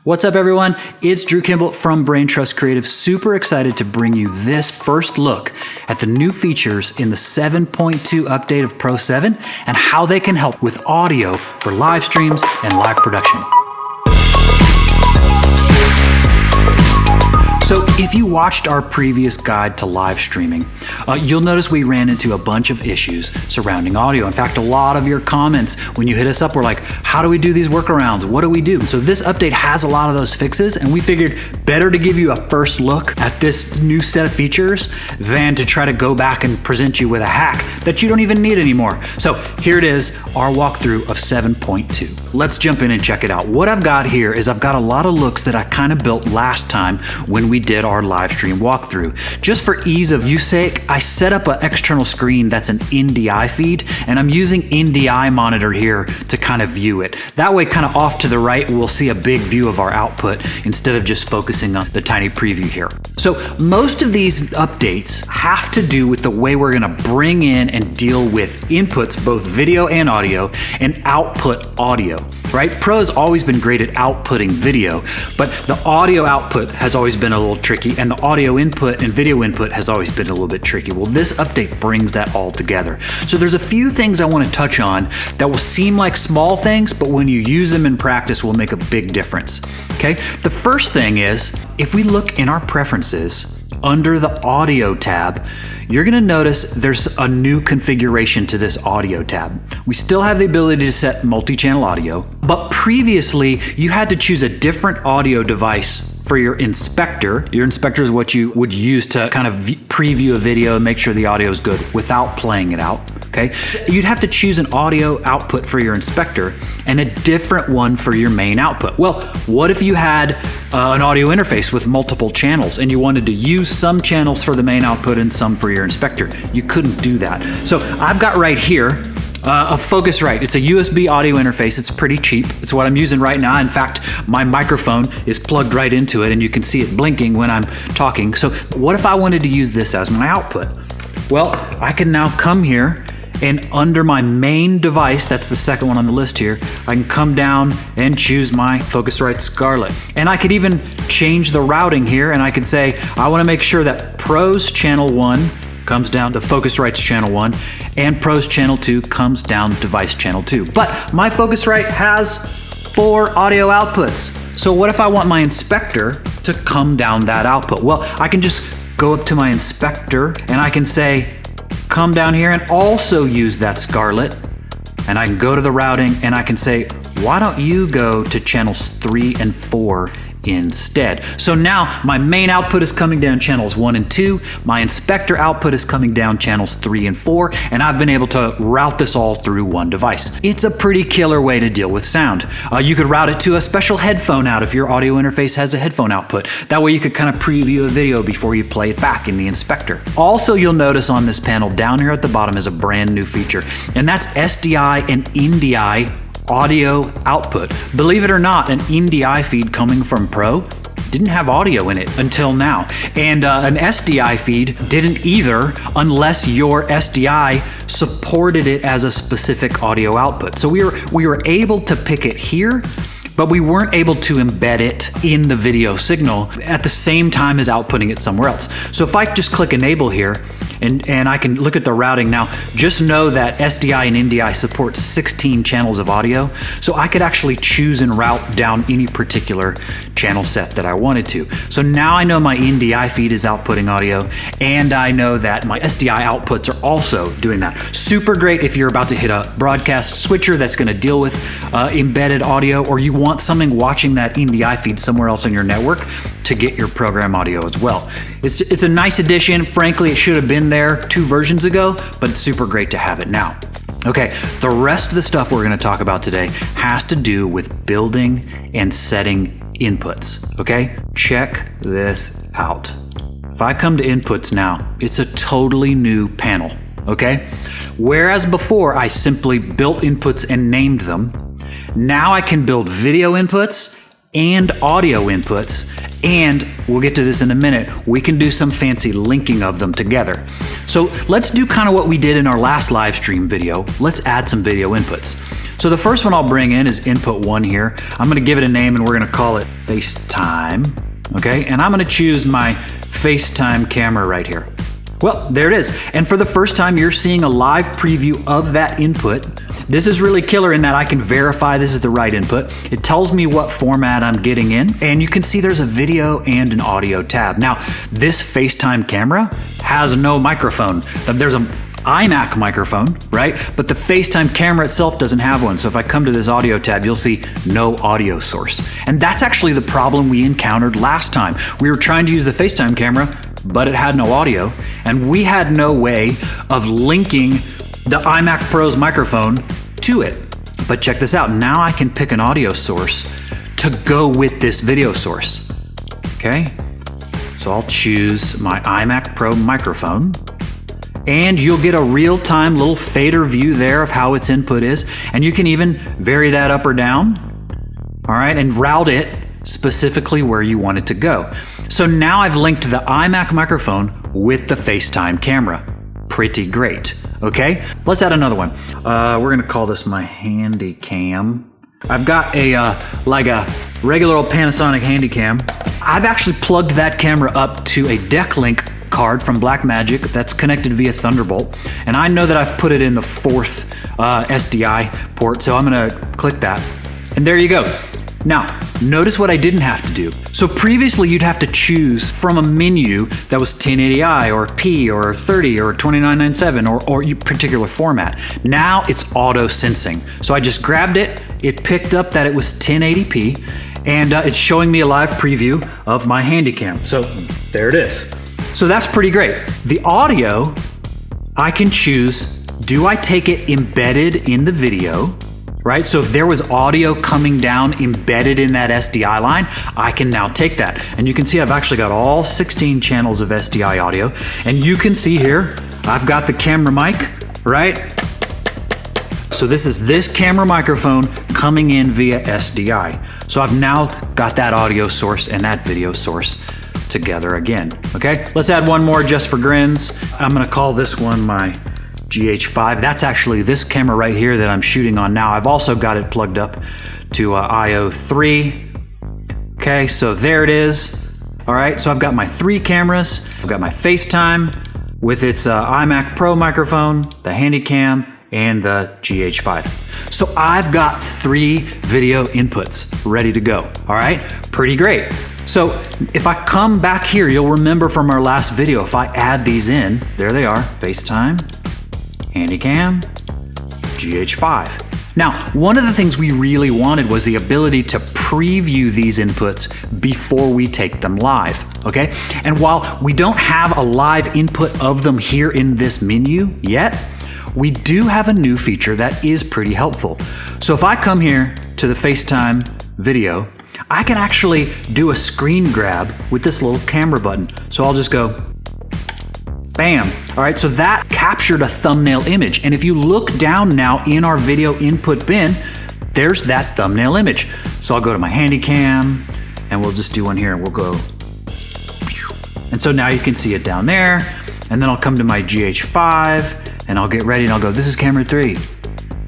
What's up, everyone? It's Drew Kimball from Braintrust Creative. Super excited to bring you this first look at the new features in the 7.2 update of Pro 7 and how they can help with audio for live streams and live production. So if you watched our previous guide to live streaming, you'll notice we ran into a bunch of issues surrounding audio. In fact, a lot of your comments when you hit us up were like, how do we do these workarounds? What do we do? So this update has a lot of those fixes, and we figured better to give you a first look at this new set of features than to try to go back and present you with a hack that you don't even need anymore. So here it is, our walkthrough of 7.2. Let's jump in and check it out. What I've got here is I've got a lot of looks that I kind of built last time when we did our live stream walkthrough. Just for ease of use sake, I set up an external screen that's an NDI feed, and I'm using NDI monitor here to kind of view it. That way, kind of off to the right, we'll see a big view of our output instead of just focusing on the tiny preview here. So most of these updates have to do with the way we're gonna bring in and deal with inputs, both video and audio, and output audio. Right? Pro's always been great at outputting video, but the audio output has always been a little tricky, and the audio input and video input has always been a little bit tricky. Well, this update brings that all together. So there's a few things I want to touch on that will seem like small things, but when you use them in practice will make a big difference. Okay? The first thing is, if we look in our preferences, under the audio tab, you're gonna notice there's a new configuration to this audio tab. We still have the ability to set multi-channel audio, but previously you had to choose a different audio device for your inspector. Your inspector is what you would use to kind of preview a video and make sure the audio is good without playing it out, okay? You'd have to choose an audio output for your inspector and a different one for your main output. Well, what if you had an audio interface with multiple channels and you wanted to use some channels for the main output and some for your inspector? You couldn't do that. So I've got right here a Focusrite. It's a USB audio interface. It's pretty cheap. It's what I'm using right now. In fact, my microphone is plugged right into it and you can see it blinking when I'm talking. So what if I wanted to use this as my output? Well, I can now come here and under my main device, that's the second one on the list here, I can come down and choose my Focusrite Scarlett. And I could even change the routing here, and I could say, I want to make sure that Pro's channel 1 comes down to Focusrite's channel 1, and Pro's channel 2 comes down device channel 2. But my Focusrite has 4 audio outputs. So what if I want my inspector to come down that output? Well, I can just go up to my inspector and I can say, come down here and also use that Scarlett. And I can go to the routing and I can say, why don't you go to channels 3 and 4 instead? So now my main output is coming down channels 1 and 2, my inspector output is coming down channels 3 and 4, and I've been able to route this all through one device. It's a pretty killer way to deal with sound. You could route it to a special headphone out if your audio interface has a headphone output. That way you could kind of preview a video before you play it back in the inspector. Also, you'll notice on this panel down here at the bottom is a brand new feature, and that's SDI and NDI audio output. Believe it or not, an NDI feed coming from Pro didn't have audio in it until now. And an SDI feed didn't either unless your SDI supported it as a specific audio output. So we were able to pick it here, but we weren't able to embed it in the video signal at the same time as outputting it somewhere else. So if I just click enable here, and I can look at the routing now, just know that SDI and NDI support 16 channels of audio, so I could actually choose and route down any particular channel set that I wanted to. So now I know my NDI feed is outputting audio, and I know that my SDI outputs are also doing that. Super great if you're about to hit a broadcast switcher that's gonna deal with embedded audio, or you want something watching that NDI feed somewhere else on your network to get your program audio as well. It's a nice addition. Frankly, it should have been there 2 versions ago, but it's super great to have it now. Okay, the rest of the stuff we're gonna talk about today has to do with building and setting inputs, okay? Check this out. If I come to inputs now, it's a totally new panel, okay? Whereas before I simply built inputs and named them, now I can build video inputs and audio inputs, and we'll get to this in a minute, we can do some fancy linking of them together. So let's do kind of what we did in our last live stream video. Let's add some video inputs. So the first one I'll bring in is input 1 here. I'm gonna give it a name and we're gonna call it FaceTime, okay? And I'm gonna choose my FaceTime camera right here. Well, there it is. And for the first time, you're seeing a live preview of that input. This is really killer in that I can verify this is the right input. It tells me what format I'm getting in, and you can see there's a video and an audio tab. Now, this FaceTime camera has no microphone. There's an iMac microphone, right? But the FaceTime camera itself doesn't have one. So if I come to this audio tab, you'll see no audio source. And that's actually the problem we encountered last time. We were trying to use the FaceTime camera, but it had no audio, and we had no way of linking the iMac Pro's microphone to it. But check this out, now I can pick an audio source to go with this video source, okay? So I'll choose my iMac Pro microphone, and you'll get a real-time little fader view there of how its input is, and you can even vary that up or down, all right, and route it specifically where you want it to go. So now I've linked the iMac microphone with the FaceTime camera. Pretty great, okay? Let's add another one. We're gonna call this my handy cam. I've got like a regular old Panasonic handy cam. I've actually plugged that camera up to a DeckLink card from Blackmagic that's connected via Thunderbolt. And I know that I've put it in the 4th SDI port, so I'm gonna click that. And there you go. Now, notice what I didn't have to do. So previously you'd have to choose from a menu that was 1080i or P or 30 or 2997 or your particular format. Now it's auto sensing. So I just grabbed it, it picked up that it was 1080p, and it's showing me a live preview of my Handycam. So there it is. So that's pretty great. The audio, I can choose, do I take it embedded in the video? Right? So if there was audio coming down embedded in that SDI line, I can now take that. And you can see I've actually got all 16 channels of SDI audio. And you can see here, I've got the camera mic, right? So this is this camera microphone coming in via SDI. So I've now got that audio source and that video source together again, okay? Let's add one more just for grins. I'm gonna call this one my GH5. That's actually this camera right here that I'm shooting on now. I've also got it plugged up to IO3. Okay, so there it is. All right, so I've got my 3 cameras. I've got my FaceTime with its iMac Pro microphone, the Handycam, and the GH5. So I've got 3 video inputs ready to go. All right, pretty great. So if I come back here, you'll remember from our last video, if I add these in, there they are, FaceTime, Handycam, GH5. Now, one of the things we really wanted was the ability to preview these inputs before we take them live, okay? And while we don't have a live input of them here in this menu yet, we do have a new feature that is pretty helpful. So if I come here to the FaceTime video, I can actually do a screen grab with this little camera button. So I'll just go, bam. All right, so that captured a thumbnail image. And if you look down now in our video input bin, there's that thumbnail image. So I'll go to my Handycam and we'll just do one here. We'll go, and so now you can see it down there. And then I'll come to my GH5 and I'll get ready and I'll go, this is camera 3.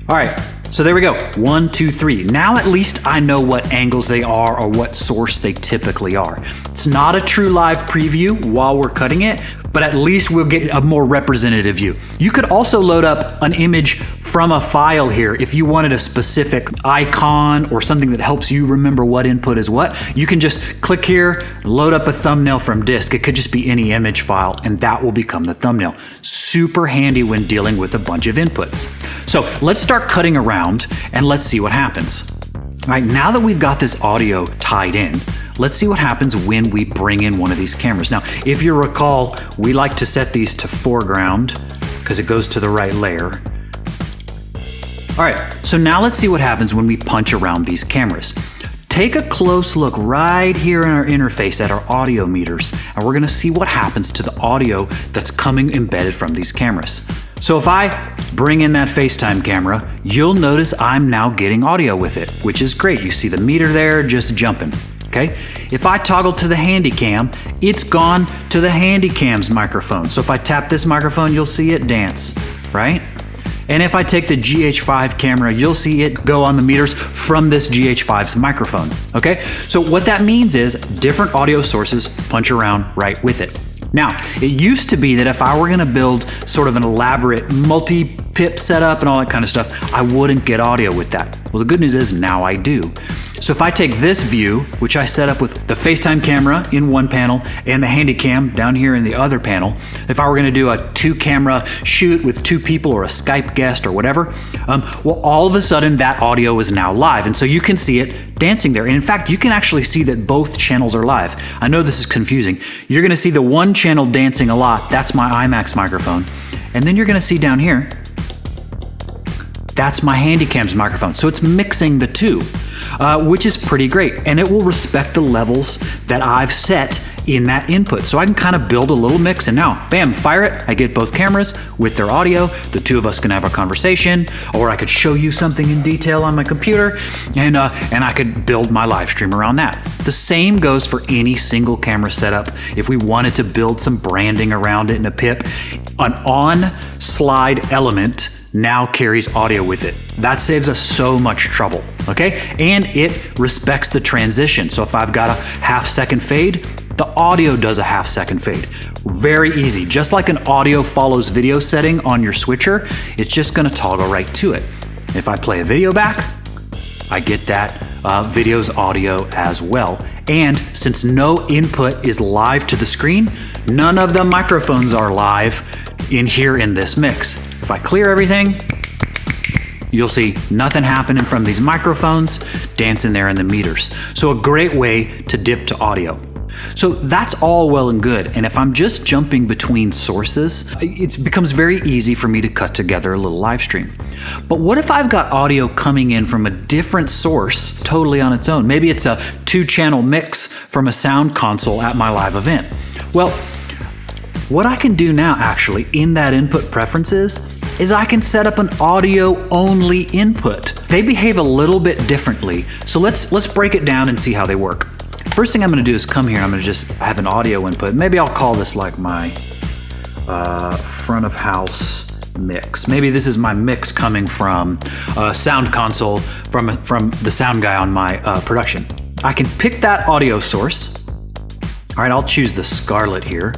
All right, so there we go, 1, 2, 3. Now at least I know what angles they are or what source they typically are. It's not a true live preview while we're cutting it, but at least we'll get a more representative view. You could also load up an image from a file here if you wanted a specific icon or something that helps you remember what input is what. You can just click here, load up a thumbnail from disk. It could just be any image file and that will become the thumbnail. Super handy when dealing with a bunch of inputs. So let's start cutting around and let's see what happens. All right, now that we've got this audio tied in, let's see what happens when we bring in one of these cameras. Now, if you recall, we like to set these to foreground because it goes to the right layer. All right, so now let's see what happens when we punch around these cameras. Take a close look right here in our interface at our audio meters, and we're gonna see what happens to the audio that's coming embedded from these cameras. So if I bring in that FaceTime camera, you'll notice I'm now getting audio with it, which is great. You see the meter there just jumping, okay? If I toggle to the Handycam, it's gone to the Handycam's microphone. So if I tap this microphone, you'll see it dance, right? And if I take the GH5 camera, you'll see it go on the meters from this GH5's microphone, okay? So what that means is different audio sources punch around right with it. Now, it used to be that if I were gonna build sort of an elaborate multi-pip setup and all that kind of stuff, I wouldn't get audio with that. Well, the good news is now I do. So if I take this view, which I set up with the FaceTime camera in one panel and the Handycam down here in the other panel, if I were gonna do a 2-camera shoot with 2 people or a Skype guest or whatever, well, all of a sudden that audio is now live. And so you can see it dancing there. And in fact, you can actually see that both channels are live. I know this is confusing. You're gonna see the one channel dancing a lot. That's my IMAX microphone. And then you're gonna see down here, that's my Handycam's microphone. So it's mixing the two, which is pretty great. And it will respect the levels that I've set in that input. So I can kind of build a little mix, and now, bam, fire it. I get both cameras with their audio. The two of us can have a conversation, or I could show you something in detail on my computer, and I could build my live stream around that. The same goes for any single camera setup. If we wanted to build some branding around it in a pip, an on-slide element now carries audio with it. That saves us so much trouble, okay? And it respects the transition. So if I've got a half-second fade, the audio does a half-second fade. Very easy. Just like an audio follows video setting on your switcher, it's just gonna toggle right to it. If I play a video back, I get that video's audio as well. And since no input is live to the screen, none of the microphones are live in here in this mix. If I clear everything, you'll see nothing happening from these microphones dancing there in the meters. So a great way to dip to audio. So that's all well and good. And if I'm just jumping between sources, it becomes very easy for me to cut together a little live stream. But what if I've got audio coming in from a different source totally on its own? Maybe it's a 2-channel mix from a sound console at my live event. Well, what I can do now actually in that input preferences is I can set up an audio only input. They behave a little bit differently. So let's break it down and see how they work. First thing I'm gonna do is come here and I'm gonna just have an audio input. Maybe I'll call this like my front of house mix. Maybe this is my mix coming from a sound console from the sound guy on my production. I can pick that audio source. All right, I'll choose the Scarlett here.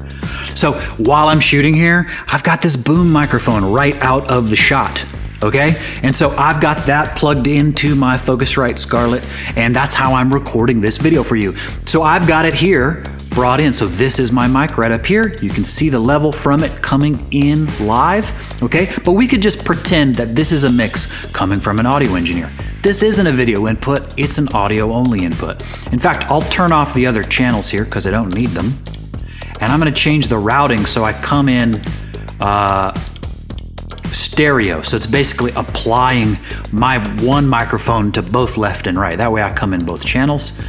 So while I'm shooting here, I've got this boom microphone right out of the shot, okay? And so I've got that plugged into my Focusrite Scarlett, and that's how I'm recording this video for you. So I've got it here brought in. So this is my mic right up here. You can see the level from it coming in live, okay? But we could just pretend that this is a mix coming from an audio engineer. This isn't a video input, it's an audio only input. In fact, I'll turn off the other channels here because I don't need them. And I'm gonna change the routing so I come in stereo. So it's basically applying my one microphone to both left and right. That way I come in both channels.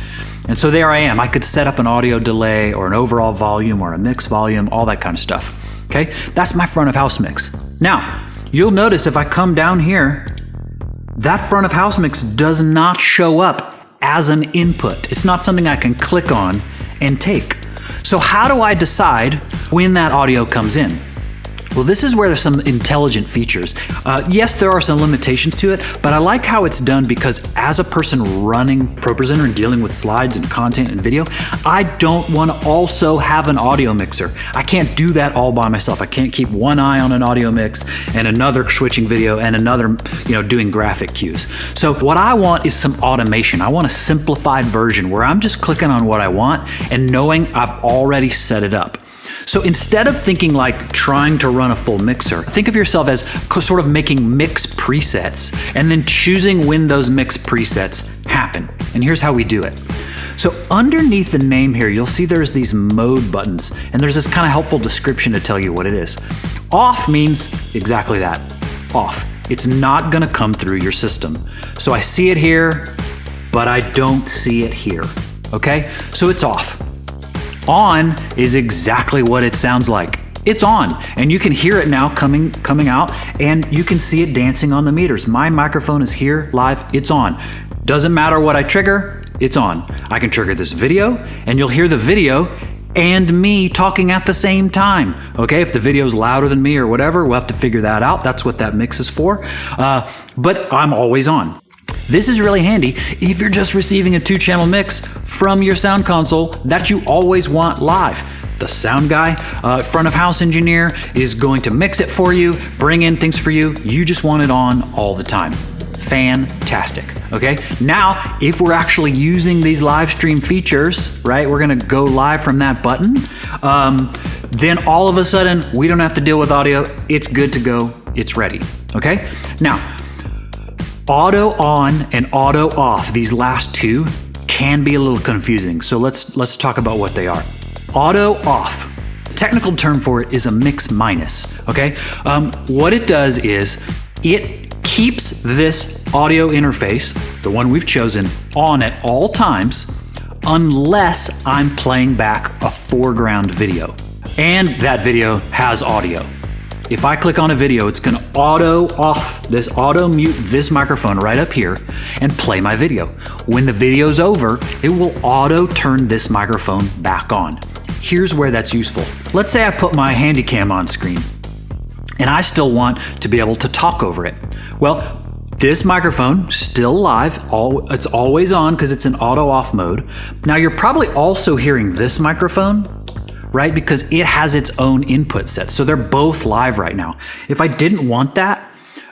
And so there I am. I could set up an audio delay or an overall volume or a mix volume, all that kind of stuff. Okay, that's my front of house mix. Now, you'll notice if I come down here, that front of house mix does not show up as an input. It's not something I can click on and take. So how do I decide when that audio comes in? Well, this is where there's some intelligent features. Yes, there are some limitations to it, but I like how it's done because as a person running ProPresenter and dealing with slides and content and video, I don't want to also have an audio mixer. I can't do that all by myself. I can't keep one eye on an audio mix and another switching video and another, doing graphic cues. So what I want is some automation. I want a simplified version where I'm just clicking on what I want and knowing I've already set it up. So instead of thinking like trying to run a full mixer, think of yourself as sort of making mix presets and then choosing when those mix presets happen. And here's how we do it. So underneath the name here, you'll see there's these mode buttons, and there's this kind of helpful description to tell you what it is. Off means exactly that, off. It's not gonna come through your system. So I see it here, but I don't see it here, okay? So it's off. On is exactly what it sounds like. It's on, and you can hear it now coming out, and you can see it dancing on the meters. My microphone is here live, it's on. Doesn't matter what I trigger, it's on. I can trigger this video, and you'll hear the video, and me talking at the same time. Okay, if the video's louder than me or whatever, we'll have to figure that out. That's what that mix is for. But I'm always on. This is really handy if you're just receiving a 2-channel mix from your sound console that you always want live. The sound guy, front of house engineer, is going to mix it for you, bring in things for you. You just want it on all the time. Fantastic. Okay, now if we're actually using these live stream features, right, we're gonna go live from that button, then all of a sudden we don't have to deal with audio. It's good to go, it's ready. Okay, now auto on and auto off, these last two can be a little confusing, so let's talk about what they are. Auto off, the technical term for it is a mix minus. Okay, what it does is it keeps this audio interface, the one we've chosen, on at all times unless I'm playing back a foreground video and that video has audio. If I click on a video, it's going to auto mute this microphone right up here and play my video. When the video's over, it will auto turn this microphone back on. Here's where that's useful. Let's say I put my handy cam on screen and I still want to be able to talk over it. Well, this microphone still live, it's always on because it's in auto off mode. Now you're probably also hearing this microphone, right? Because it has its own input set. So they're both live right now. If I didn't want that,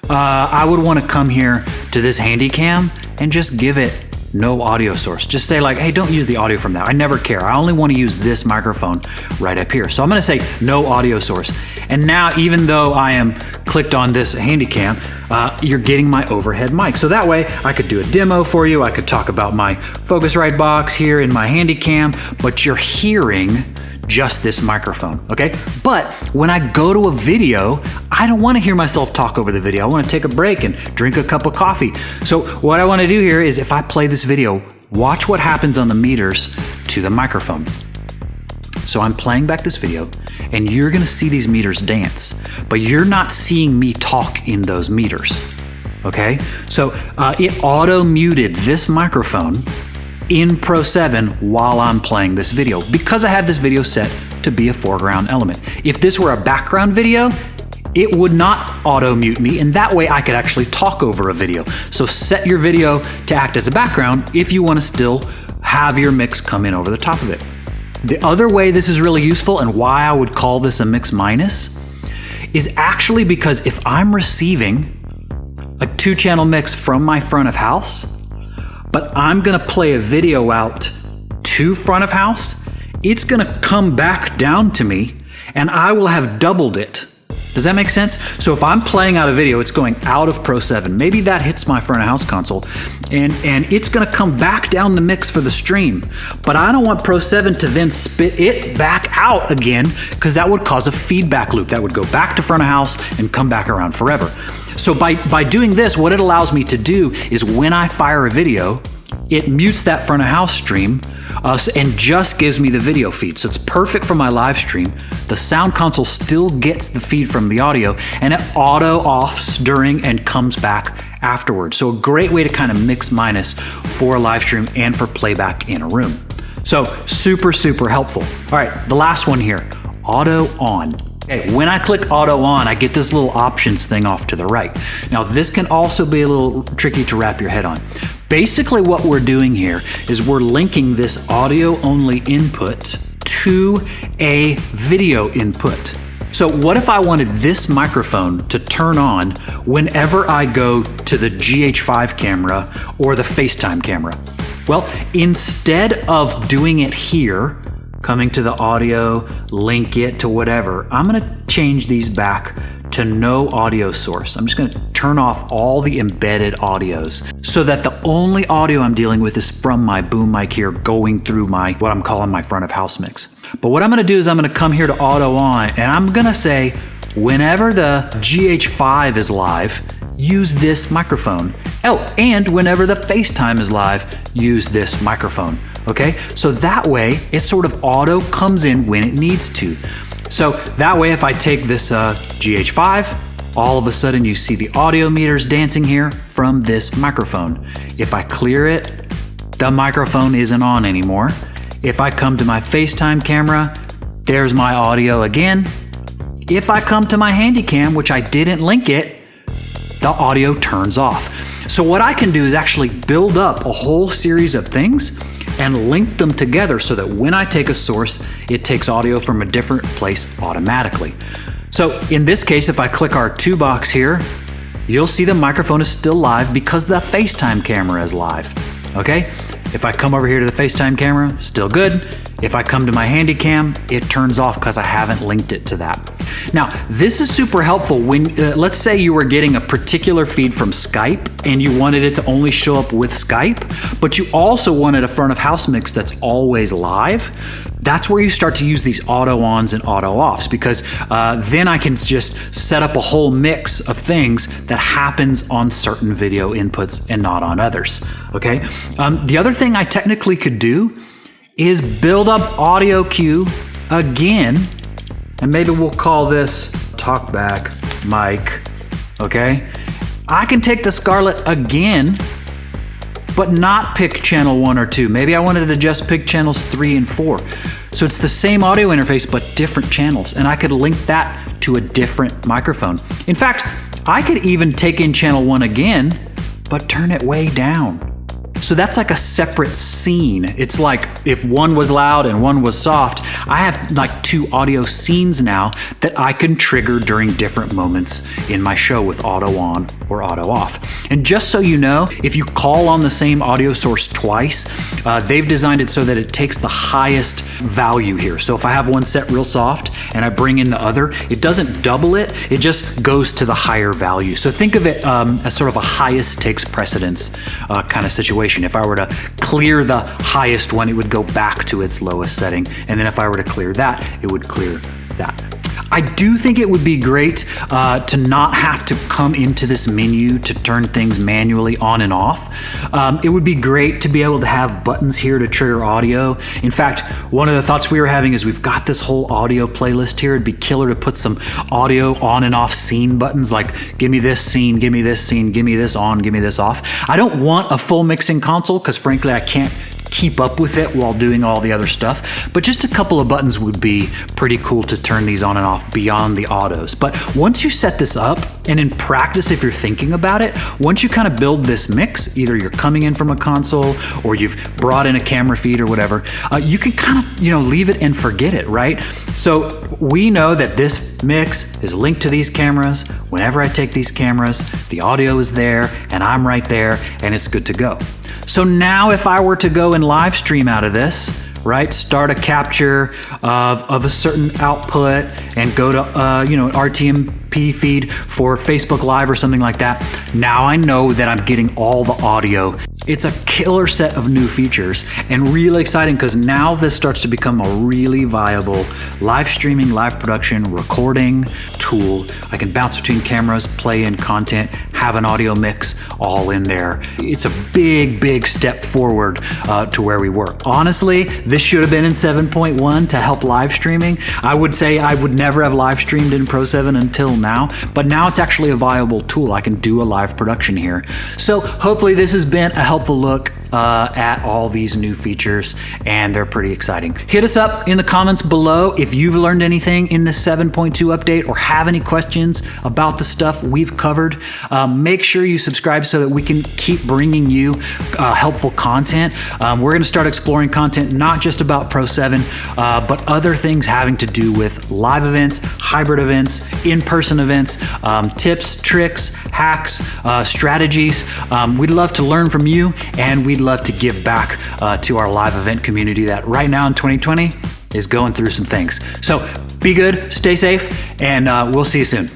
I would want to come here to this handy cam and just give it no audio source. Just say like, hey, don't use the audio from that. I never care. I only want to use this microphone right up here. So I'm going to say no audio source. And now, even though I am clicked on this handy cam, you're getting my overhead mic. So that way I could do a demo for you. I could talk about my Focusrite box here in my handy cam, but you're hearing just this microphone, okay? But when I go to a video, I don't want to hear myself talk over the video. I want to take a break and drink a cup of coffee. So what I want to do here is if I play this video, watch what happens on the meters to the microphone. So I'm playing back this video and you're going to see these meters dance, but you're not seeing me talk in those meters, okay? So it auto muted this microphone in Pro 7 while I'm playing this video because I have this video set to be a foreground element. If this were a background video, it would not auto mute me, and that way I could actually talk over a video. So set your video to act as a background if you want to still have your mix come in over the top of it. The other way this is really useful and why I would call this a mix minus is actually because if I'm receiving a 2-channel mix from my front of house, but I'm gonna play a video out to front of house, it's gonna come back down to me and I will have doubled it. Does that make sense? So if I'm playing out a video, it's going out of Pro 7. Maybe that hits my front of house console and it's gonna come back down the mix for the stream. But I don't want Pro 7 to then spit it back out again because that would cause a feedback loop. That would go back to front of house and come back around forever. So by doing this, what it allows me to do is when I fire a video, it mutes that front of house stream and just gives me the video feed. So it's perfect for my live stream. The sound console still gets the feed from the audio and it auto offs during and comes back afterwards. So a great way to kind of mix minus for a live stream and for playback in a room. So super, super helpful. All right, the last one here, auto on. Okay, when I click auto on, I get this little options thing off to the right. Now this can also be a little tricky to wrap your head on. Basically what we're doing here is we're linking this audio only input to a video input. So what if I wanted this microphone to turn on whenever I go to the GH5 camera or the FaceTime camera? Well, instead of doing it here, coming to the audio, link it to whatever, I'm gonna change these back to no audio source. I'm just gonna turn off all the embedded audios so that the only audio I'm dealing with is from my boom mic here going through my, what I'm calling my front of house mix. But what I'm gonna do is I'm gonna come here to auto on and I'm gonna say, whenever the GH5 is live, use this microphone. Oh, and whenever the FaceTime is live, use this microphone. Okay, so that way it sort of auto comes in when it needs to. So that way if I take this GH5, all of a sudden you see the audio meters dancing here from this microphone. If I clear it, the microphone isn't on anymore. If I come to my FaceTime camera, there's my audio again. If I come to my Handycam, which I didn't link it, the audio turns off. So what I can do is actually build up a whole series of things and link them together so that when I take a source, it takes audio from a different place automatically. So in this case, if I click our 2 box here, you'll see the microphone is still live because the FaceTime camera is live, okay? If I come over here to the FaceTime camera, still good. If I come to my Handycam, it turns off because I haven't linked it to that. Now, this is super helpful when, let's say you were getting a particular feed from Skype and you wanted it to only show up with Skype, but you also wanted a front of house mix that's always live. That's where you start to use these auto ons and auto offs, because then I can just set up a whole mix of things that happens on certain video inputs and not on others, okay? The other thing I technically could do is build up audio cue again, and maybe we'll call this talkback mic, okay? I can take the Scarlett again, but not pick channel 1 or 2. Maybe I wanted to just pick channels 3 and 4. So it's the same audio interface, but different channels, and I could link that to a different microphone. In fact, I could even take in channel 1 again, but turn it way down. So that's like a separate scene. It's like if one was loud and one was soft, I have like 2 audio scenes now that I can trigger during different moments in my show with auto on or auto off. And just so you know, if you call on the same audio source twice, they've designed it so that it takes the highest value here. So if I have one set real soft and I bring in the other, it doesn't double it, it just goes to the higher value. So think of it as sort of a highest takes precedence kind of situation. If I were to clear the highest one, it would go back to its lowest setting. And then if I were to clear that, it would clear that. I do think it would be great to not have to come into this menu to turn things manually on and off. It would be great to be able to have buttons here to trigger audio. In fact, one of the thoughts we were having is we've got this whole audio playlist here. It'd be killer to put some audio on and off scene buttons like give me this scene, give me this scene, give me this on, give me this off. I don't want a full mixing console because frankly I can't keep up with it while doing all the other stuff, but just a couple of buttons would be pretty cool to turn these on and off beyond the autos. But once you set this up, and in practice if you're thinking about it, once you kind of build this mix, either you're coming in from a console or you've brought in a camera feed or whatever, you can kind of leave it and forget it, right? So we know that this mix is linked to these cameras. Whenever I take these cameras, the audio is there and I'm right there and it's good to go. So now if I were to go and live stream out of this, right, start a capture of a certain output and go to an RTMP feed for Facebook Live or something like that, now I know that I'm getting all the audio. It's a killer set of new features and really exciting because now this starts to become a really viable live streaming, live production, recording tool. I can bounce between cameras, play in content, have an audio mix all in there. It's a big, big step forward to where we were. Honestly, this should have been in 7.1 to help live streaming. I would say I would never have live streamed in Pro 7 until now, but now it's actually a viable tool. I can do a live production here. So hopefully this has been a helpful look at all these new features, and they're pretty exciting. Hit us up in the comments below if you've learned anything in this 7.2 update or have any questions about the stuff we've covered. Make sure you subscribe so that we can keep bringing you helpful content. We're going to start exploring content not just about Pro 7, but other things having to do with live events, hybrid events, in-person events, tips, tricks, hacks, strategies. We'd love to learn from you, and we'd love to give back to our live event community that right now in 2020 is going through some things. So be good, stay safe, and we'll see you soon.